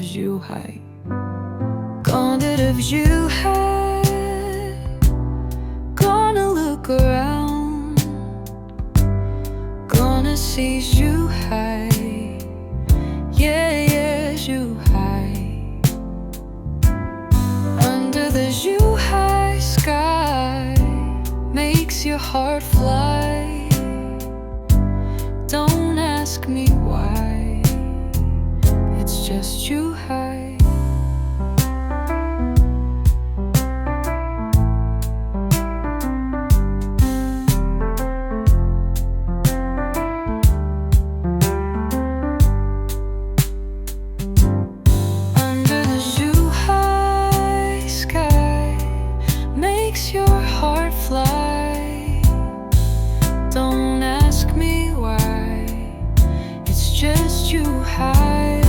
Zhuhai, conduit of Zhuhai. Gonna look around, gonna see Zhuhai. Yeah, yeah, Zhuhai. Under the Zhuhai sky makes your heart fly. Don't ask me why, it's just Zhuhai. Under the Zhuhai sky makes your heart fly. Don't ask me why, it's just Zhuhai.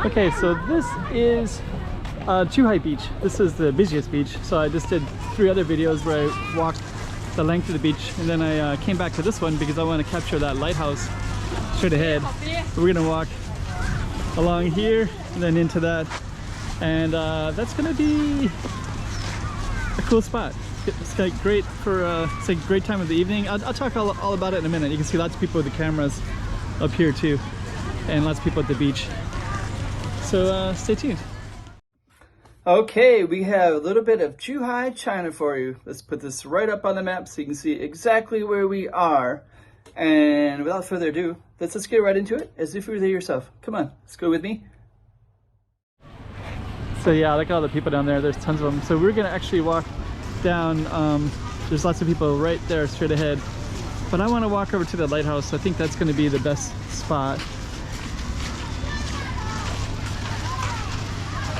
Okay, so this is Zhuhai Beach. This is the busiest beach. So I just did 3 other videos where I walked the length of the beach, and then I came back to this one because I want to capture that lighthouse straight ahead. We're gonna walk along here and then into that, and that's gonna be a cool spot. It's like great for it's a great time of the evening. I'll talk all about it in a minute. You can see lots of people with the cameras up here too, and lots of people at the beach. So stay tuned. Okay, we have a little bit of Zhuhai, China for you. Let's put this right up on the map so you can see exactly where we are. And without further ado, let's get right into it as if you were there yourself. Come on, let's go with me. So yeah, look at all the people down there. There's tons of them. So we're gonna actually walk down. There's lots of people right there straight ahead. But I wanna walk over to the lighthouse. I think that's gonna be the best spot.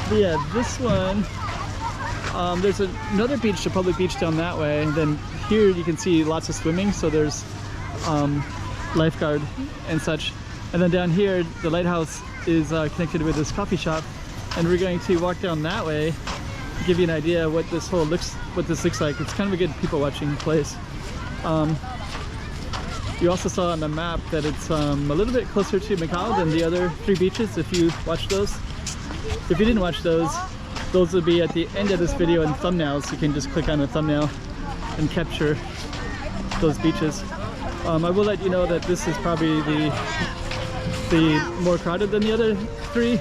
But yeah, this one, there's another beach, a public beach down that way. And then here you can see lots of swimming, so there's lifeguard and such. And then down here, the lighthouse is connected with this coffee shop. And we're going to walk down that way to give you an idea what this looks like. It's kind of a good people watching place. You also saw on the map that it's a little bit closer to Macau than the other 3 beaches if you watched those. If you didn't watch those will be at the end of this video in thumbnails. You can just click on the thumbnail and capture those beaches. I will let you know that this is probably the more crowded than the other 3.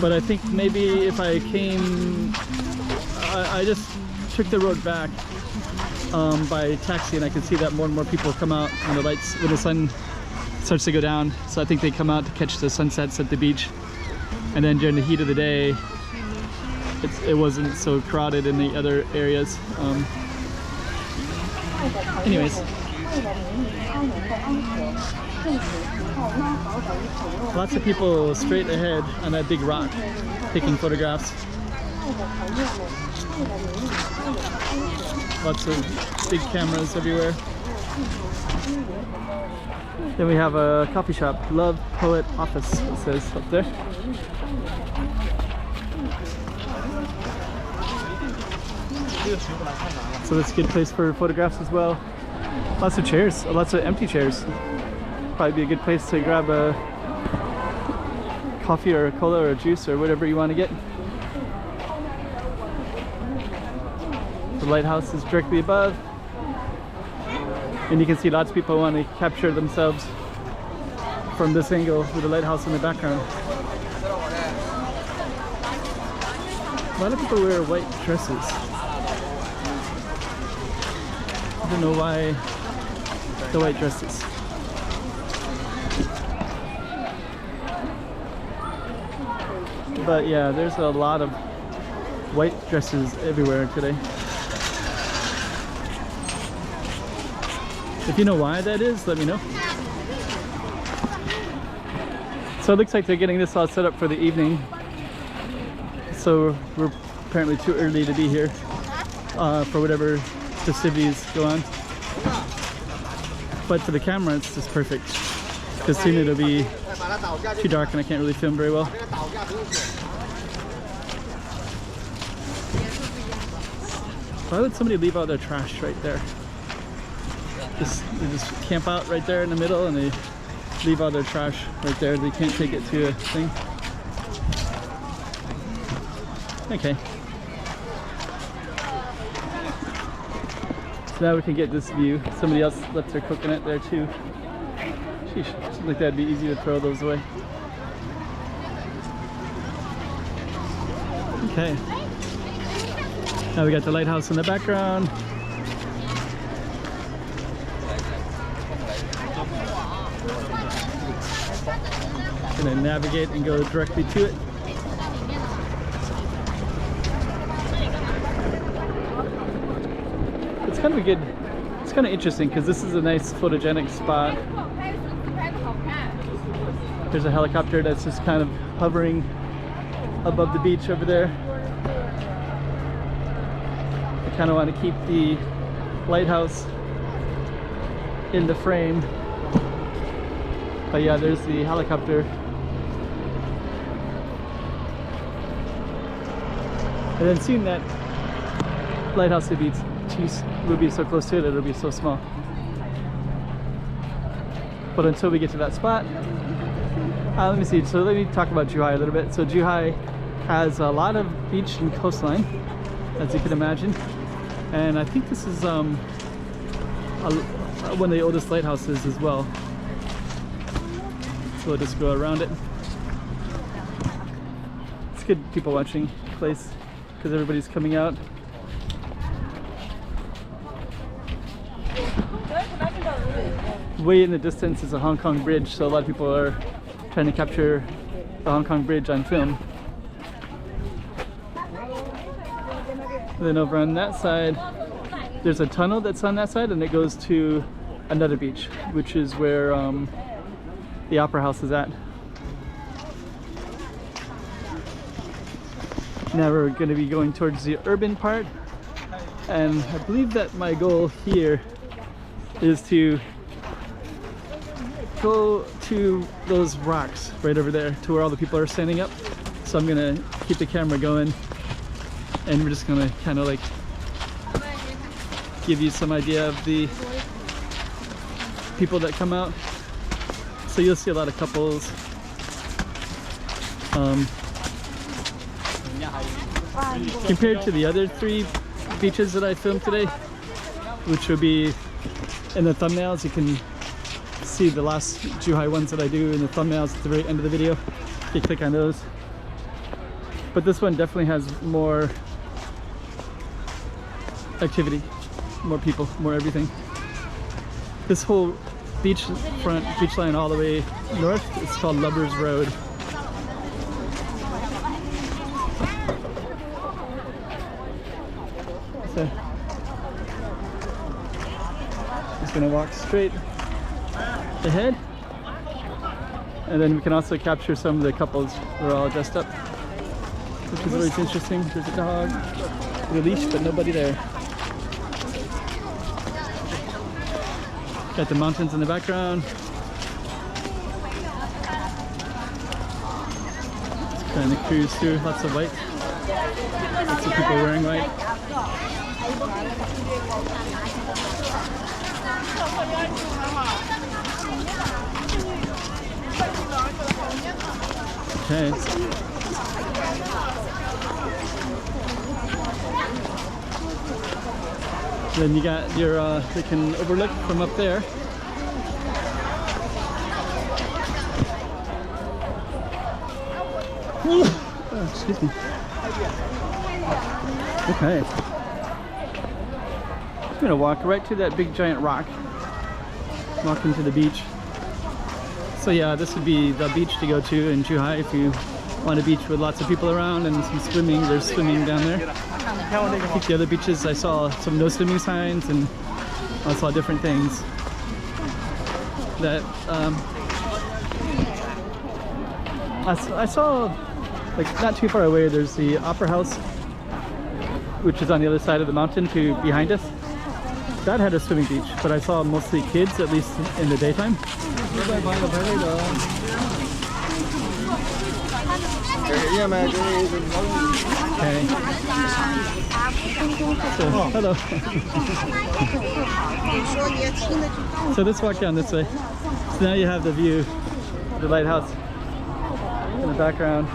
But I think maybe if I came, I just took the road back by taxi, and I can see that more and more people come out when the sun starts to go down. So I think they come out to catch the sunsets at the beach, and then during the heat of the day it wasn't so crowded in the other areas. Anyways, lots of people straight ahead on that big rock taking photographs. Lots of big cameras everywhere. Then we have a coffee shop, Love Poet Office, it says up there. So that's a good place for photographs as well. Lots of chairs, lots of empty chairs. Probably be a good place to grab a coffee or a cola or a juice or whatever you want to get. The lighthouse is directly above. And you can see lots of people want to capture themselves from this angle with the lighthouse in the background. A lot of people wear white dresses. I don't know why the white dresses. But yeah, there's a lot of white dresses everywhere today. If you know why that is, let me know. So it looks like they're getting this all set up for the evening. So we're apparently too early to be here for whatever festivities go on. But for the camera, it's just perfect. Because soon it'll be too dark and I can't really film very well. Why would somebody leave all their trash right there? They just camp out right there in the middle and they leave all their trash right there. They can't take it to a thing. Okay. So now we can get this view. Somebody else left their coconut there too. Sheesh, seems like that'd be easy to throw those away. Okay. Now we got the lighthouse in the background. Gonna navigate and go directly to it. It's kind of a good, it's kind of interesting because this is a nice photogenic spot. There's a helicopter that's just kind of hovering above the beach over there. I kind of want to keep the lighthouse in the frame. But yeah, there's the helicopter. And then seeing that lighthouse would be so close to it, it'll be so small. But until we get to that spot, let me see. So let me talk about Zhuhai a little bit. So Zhuhai has a lot of beach and coastline, as you can imagine. And I think this is one of the oldest lighthouses as well. So we'll just go around it. It's good people watching place because everybody's coming out. Way in the distance is a Hong Kong bridge, so a lot of people are trying to capture the Hong Kong bridge on film. Then over on that side, there's a tunnel that's on that side and it goes to another beach, which is where the Opera House is at. Now we're going to be going towards the urban part, and I believe that my goal here is to go to those rocks right over there to where all the people are standing up. So I'm going to keep the camera going and we're just going to kind of like give you some idea of the people that come out. So you'll see a lot of couples. Compared to the other 3 beaches that I filmed today, which will be in the thumbnails, you can see the last Zhuhai ones that I do in the thumbnails at the very end of the video. You click on those. But this one definitely has more activity, more people, more everything. This whole beach line all the way north, it's called Lovers Road. So just gonna walk straight ahead, and then we can also capture some of the couples who are all dressed up, which is always interesting. There's a dog with a leash but nobody there. Got the mountains in the background. Just kind of cruise through, lots of white. Lots of people wearing white. Okay. Then you got your, they can overlook from up there. Oh, excuse me. Okay. I'm gonna walk right to that big giant rock. Walk into the beach. So yeah, this would be the beach to go to in Zhuhai if you want a beach with lots of people around and some swimming. There's swimming down there. I think the other beaches I saw some no swimming signs and I saw different things. that I saw, like not too far away, there's the Opera House, which is on the other side of the mountain to behind us. That had a swimming beach, but I saw mostly kids, at least in the daytime. Okay. So, hello. So let's walk down this way. So now you have the view of the lighthouse in the background.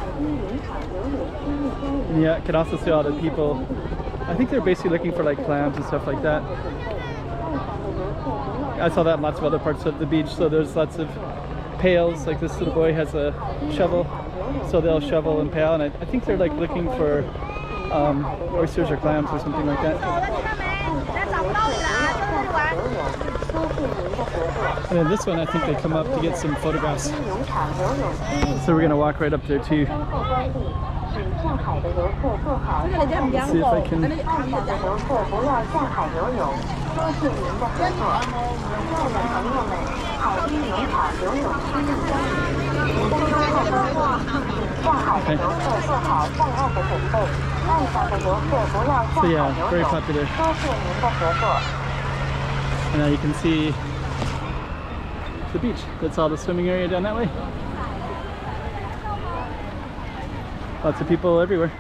And yeah, you can also see all the people. I think they're basically looking for like clams and stuff like that. I saw that in lots of other parts of the beach. So there's lots of pails, like this little boy has a shovel, so they'll shovel and pail, and I think they're like looking for oysters or clams or something like that. And then this one, I think they come up to get some photographs. So we're gonna walk right up there too. Let's see if I can. Okay. So yeah, very popular. And now you can see the beach. That's all the swimming area down that way. Lots of people everywhere.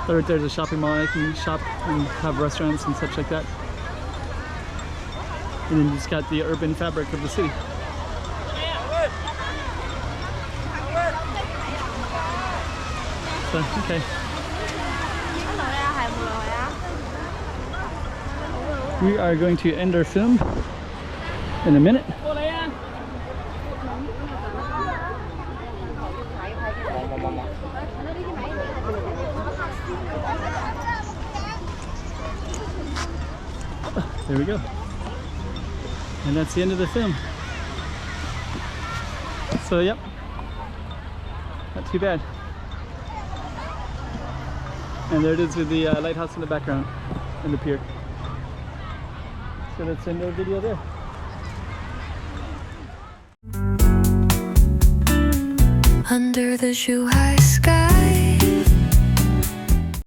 So right there's a shopping mall. You can shop and have restaurants and such like that. And then you just got the urban fabric of the city. So, okay. We are going to end our film in a minute. There we go. And that's the end of the film. So, yep. Not too bad. And there it is with the lighthouse in the background and the pier. So let's end our video there. Under the Zhuhai sky.